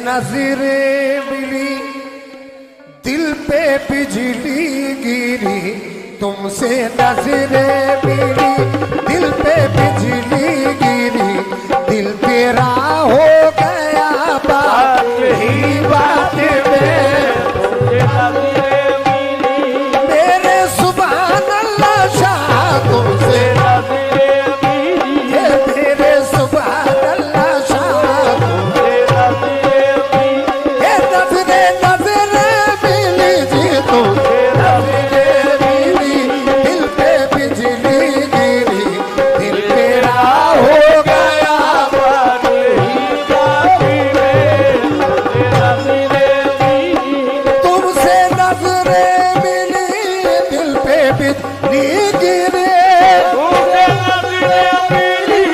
नजरें मिली दिल पे बिजली गिरी, तुमसे नजरें मिली दिल पे बिजली गिरी, दिल तेरा हो गया बात ही बात में, मेरे सुभान अल्लाह शाह तुमसे नजरें मिली, मेरे सुभान अल्लाह शाह तुमसे नजरें मिली जी, तुमसे नजरें मिली दिल पे बिजली गिरी, दिल तेरा हो गया बात ही बात में, तुमसे नजरें मिली दिल पे बिजली गिरी, तुमसे नजरें मिली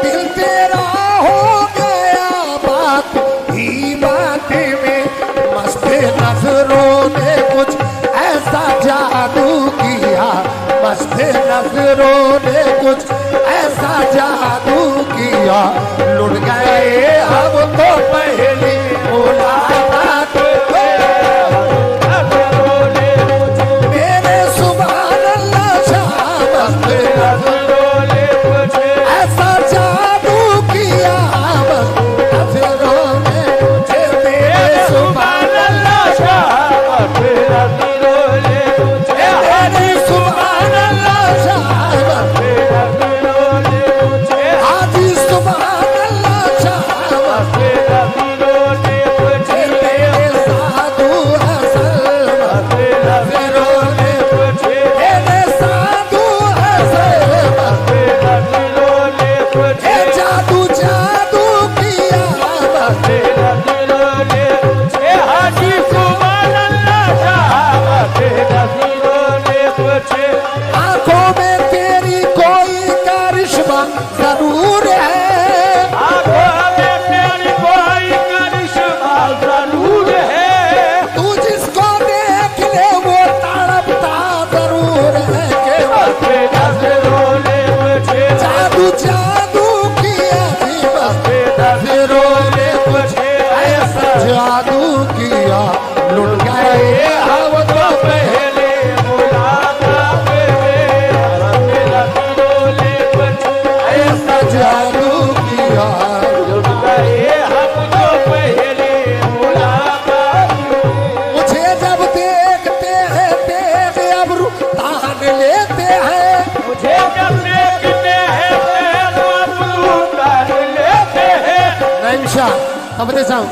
दिल तेरा हो गया बात ही बात में, मस्त नजरों ने कुछ ऐसा जादू किया, मस्त नजरों ने कुछ ऐसा जादू किया, लुट गए हम तो पहली मुलाकात में, मेरे सुभान अल्लाह शाह मस्त नजरों ने कुछ ऐसा जादू किया, मस्त नजरों ने मुझे, मेरे सुभान अल्लाह शाह मस्त नजरों ने मुझे, मेरे सुभान अल्लाह शाह मस्त नजरों ने मुझे, हाजी सुभान अल्लाह शाह मस्त नजरों ने मुझे, मेरे साधु हसन मस्त नजरों ने मुझे, मेरे साधु हसन मस्त नजरों ने मुझे, जादू जादू किया मस्त नजरों ने मुझे, हाजी सुभान अल्लाह शाह मस्त नजरों ने मुझे, आंखों में तेरी कोई करिश्मा जरूर है, आंखों में तेरी कोई करिश्मा जरूर है, तू जिसको देख ले वो तड़पता जरूर है, के मस्त नजरों ने मुझे, जादू जादू किया जी मस्त नजरों ने मुझे, ऐसा जादू किया लुट गए हम तो पहले मुलाकात में, नजरों ने मुझे, ऐसा जादू किया लुट गए हम तो पहले मुलाकात में, मुझे जब देखते हैं देख अब्रू तान लेते हैं, मुझे जब देखते हैं देख अब्रू तान लेते हैं, नहीं समझे जाऊं,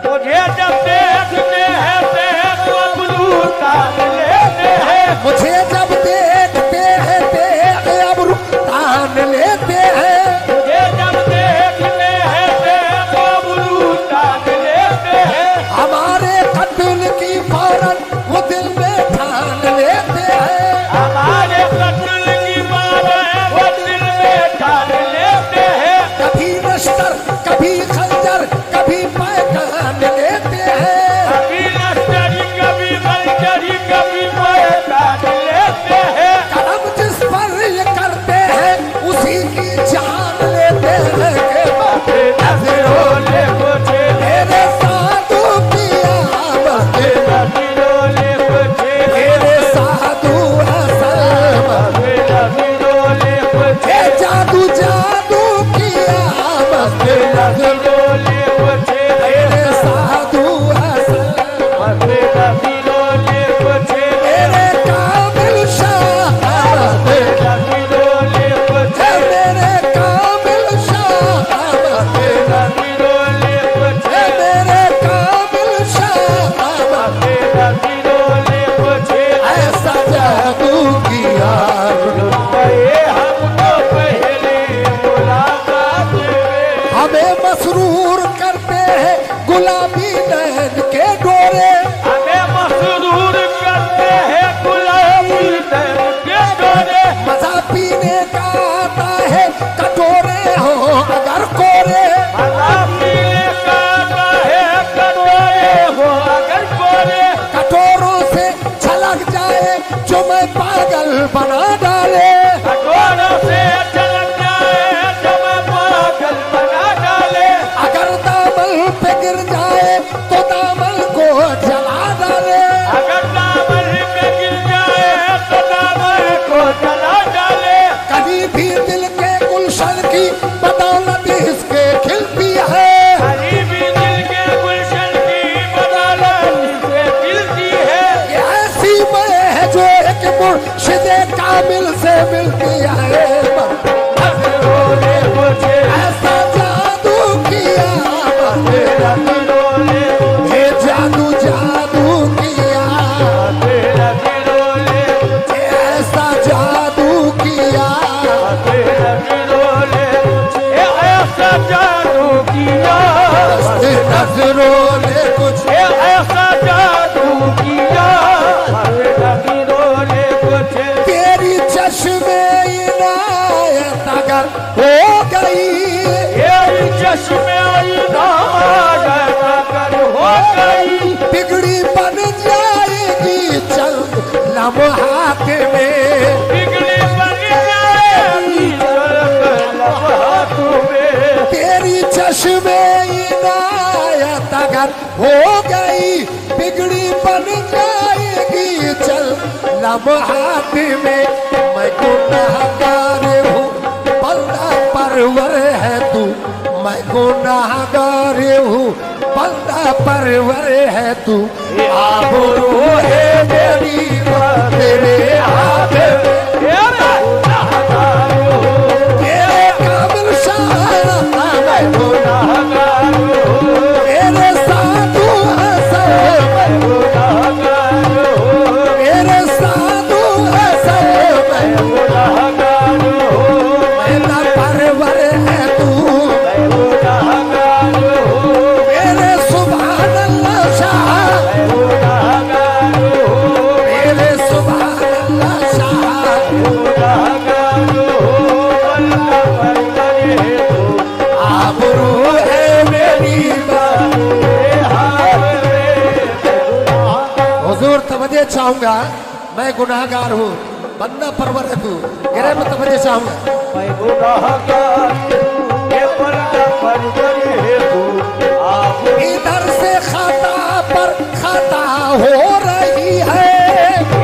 मुझे जब देखते हैं देख अब्रू तान लेते हैं, मुझे जब देखते हैं देख अब्रू तान लेते हैं, मुझे जब देखते हैं देख अब्रू तान लेते हैं, हमारे कत्ल की फौरन वो दिल में ठान लेते हैं, हमारे कत्ल की फौरन वो दिल में ठान लेते हैं, कभी नश्तर कभी खंजर कभी पैगाम लेते हैं, कभी नश्तर कभी खंजर कभी पैगाम लेते हैं, कर्म जिस पर ये करते हैं उसी की जान लेते हैं, के मस्त नजरों ने मुझे, मेरे साधु किया मस्त नजरों ने मुझे, मेरे साधु असल मस्त नजरों ने मुझे, जादू जादू किया मस्त नजरों ने मुझे, मेरे साधु असल मस्त नजरों ने मुझे, मेरे काबिल शाह मस्त नजरों ने मुझे, मेरे काबिल शाह मस्त नजरों ने मुझे, मेरे काबिल शाह मस्त नजरों ने मुझे, ऐसा जादू किया लुट गए हम तो पहले मुलाकात में, हमें मसरूर करते हैं गुलाबी नैन के डोरे, हमें मसरूर करते हैं गुलाबी नैन के डोरे, मजा पीने का आता है कटोरे हो अगर कोरे, मजा पीने का आता है कटोरे हो अगर कोरे, कटोरों से छलक जाए जो मैं पागल बना डाले, कटोरों से छलक जाए जो मैं पागल बना कामिल से मिलती आए नजरों ने मुझे ऐसा जादू किया नजरों ने ये जादू जादू किया नजरों ने ऐसा जादू किया नजरों ने ऐसा जादू किया नजरों ने कुछ ऐसा जादू किया नजरों ने कुछ तेरी चश्मे इनायत अगर हो गई तेरी चश्मे इनायत अगर हो गई बिगड़ी बन जाएगी चंद लम्हात में बिगड़ी बन जाएगी चंद लम्हात में तेरी चश्मे इनायत अगर हो गई बिगड़ी बन जाएगी चल लम्हात में मैं गुनाहगार हूँ बंदा परवर है तू मैं गुनाहगार हूँ बंदा परवर है तू आबरू है मेरी तेरे हाथ तेरे काबिल शाह मैं गुनाहगार मेरे साधु हसन मैं गुनाहगार मेरे साधु हसन मैं गुनाहगार मेरा परवर है तू मैं गुनाहगार मेरे सुभान अल्लाह शाह मैं गुनाहगार मेरे सुभान अल्लाह शाह गुनाहगार अल्लाह परवर है तू आबरू है मेरी हुजूर तवज्जो चाहूंगा मैं गुनाहगार हूँ बंदा परवर है तू गिरे में तवज्जो चाहूंगा मैं गुनाहगार ये बंदा परवर है तू इधर से खाता पर खाता हो रही है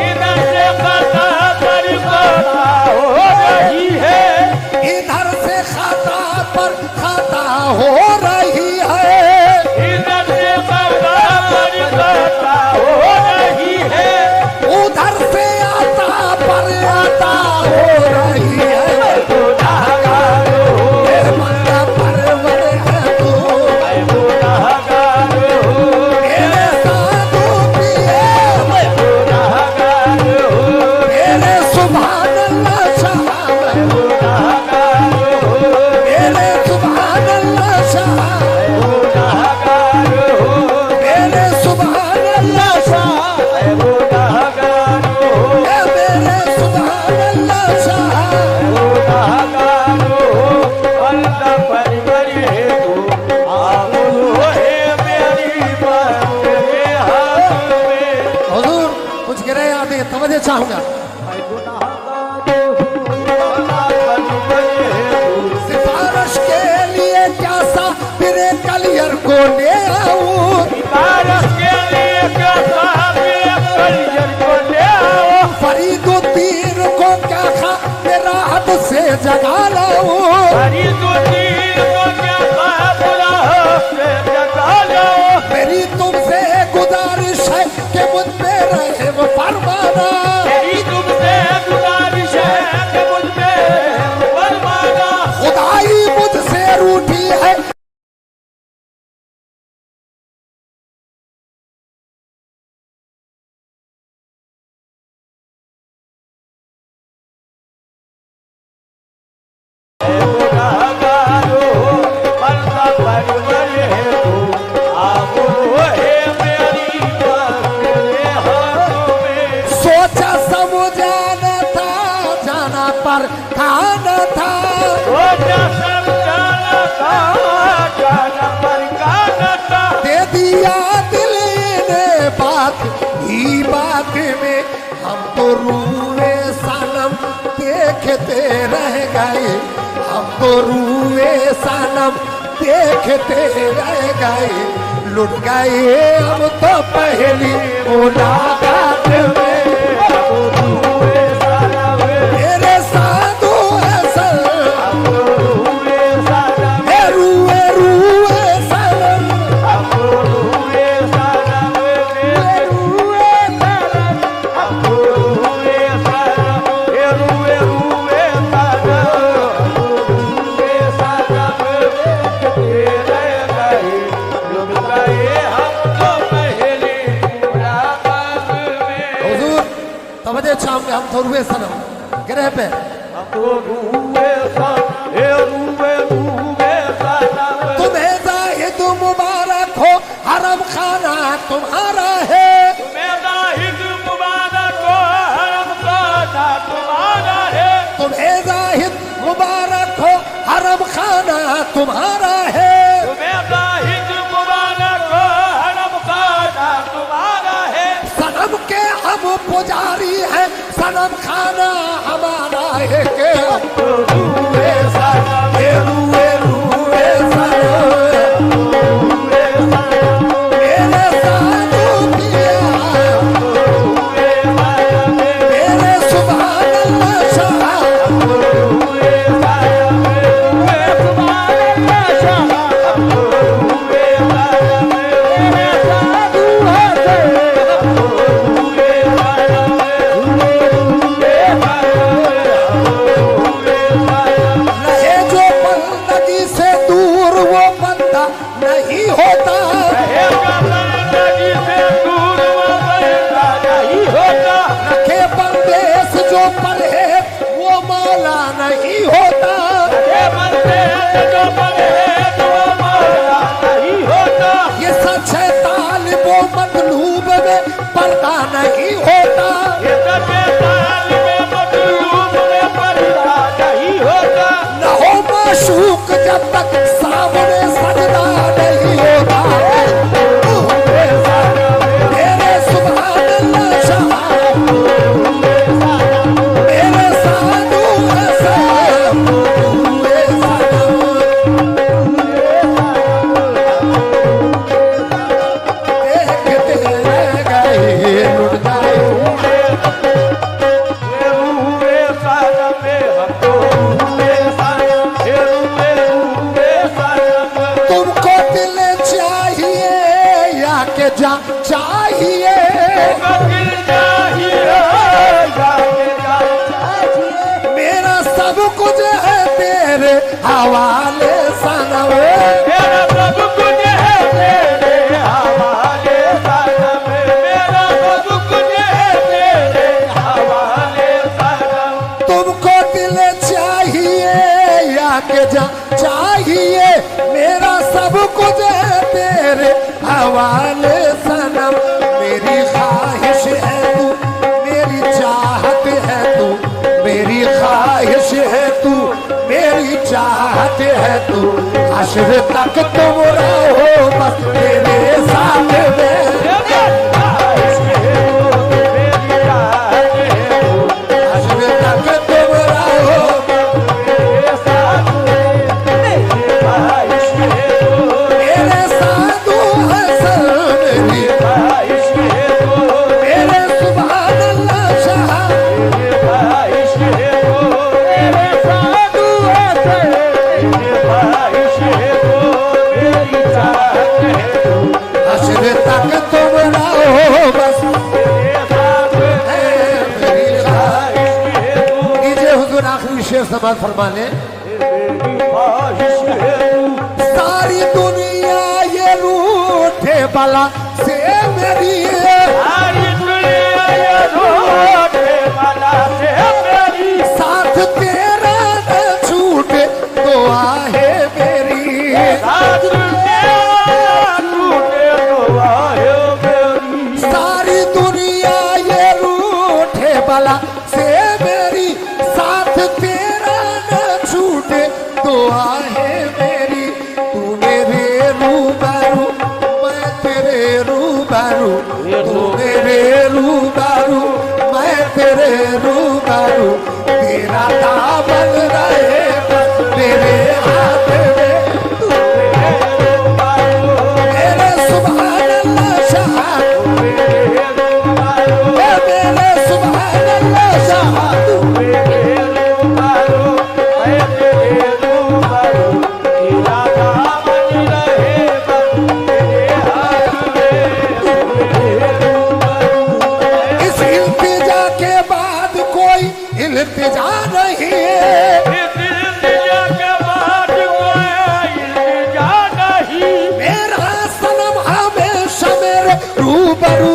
इधर से खाता पर खाता हो रही है इधर से खाता पर खाता हो रही है इधर से खाता पर खाता हो रही है उधर से आता पर आता हो रही है गुनाहगार बंदा परवर है तू मैं गुनाहगार मेरे साधु किए मैं गुनाहगार मेरे सुभान अल्लाह शाह मैं गुनाहगार मेरे सुभान अल्लाह शाह मैं गुनाहगार मेरे सुभान अल्लाह शाह मैं गुनाहगार मेरे सुभान अल्लाह शाह गुनाहगार बंदा परवर है तू आबरू है मेरी बात तेरे हाथ में हुजूर कुछ गिरे आदि तवज्जो चाहूंगा मैं गुनाहगार सिफारिश के लिए क्या सा तेरे कलियर को ले आऊं सिफारिश के लिए क्या सा तेरे कलियर को ले आऊं फरीदुद्दीन को क्या खा मेरा हद से जगा लाऊं फरीदुद्दीन को क्या खा मेरा हद से जगा लाऊं मेरी तुमसे गुजारिश है कि मुझ पे रहम फरमाना मेरी तुमसे गुजारिश है कि मुझ पे रहम फरमाना खुदाई मुझसे रूठी है गुनाहगार बंदा परवर है तू आबरू है मेरी बात तेरे हाथों में सोचा समझा न था जाना पर खाना था सोचा समझाना था जाना पर खाना था दे दिया दिल ने बात ही बात में हम तो रूए सनम देखते रह गए हम तो रूए सनम देखते रह गए लुट गए हम तो पहली मुलाकात में मेरे साधु हसन रूए सनम हाथ और रुए सनम गिरह पे तुम्हें जाहिद मुबारक हो हरम खाना तुम्हारा है तुम्हें जाहिद मुबारक हो हरम खाना तुम्हारा है तुम्हें जाहिद मुबारक हो हरम खाना तुम्हारा है तुम्हें जाहिद मुबारक हो हरम खाना तुम्हारा है सनम के हम पुजारी हैं सनम खाना हमारा है के नहीं होता रखे परदेश जो पढ़े वो मौला नहीं होता ये सच है तालिबो मतलूब में पर्दा नहीं होता न हो माशूक जब तक सामने सजदा नहीं होता मेरे सुभान अल्लाह शाह मेरे साधु देखते रह गए लुट गए तुमको दिल चाहिए या के जा चाहिए मेरा सब कुछ है तेरे हवाले सनम मेरा सब कुछ है तेरे हवाले सनम मेरा सब कुछ है तेरे हवाले सनम तुमको दिल चाहिए या के जा चाहिए मेरा सब कुछ है तेरे हवाले सनम मेरी ख्वाहिश है तू मेरी चाहत है तू मेरी ख्वाहिश है तू मेरी चाहत है तू हश्र तक तुम रहो बस तेरे साथ में हश्र तक तुम रहो समाज फरमा ले सारी दुनिया ये रूठे बला से मेरी सारी दुनिया ये रूठे बला से मेरी साथ तेरा न छूटे दुआ है मेरी साथ तेरा छूटे दुआ है मेरी सारी दुनिया ये रूठे बला से मेरी साथ तेरा न छूटे दुआ है मेरी तू मेरे रूबरू मैं तेरे रूबरू तू मेरे रूबरू मैं तेरे रूबरू तेरा दामन रहे तेरे हाथ में मेरे सुभान अल्लाह शाह मेरे सुभान अल्लाह शाह इल्तिजा नहीं है इल्तिजा के बाद कोई इल्तिजा नहीं मेरा सनम हमेशा मेरे रूबरू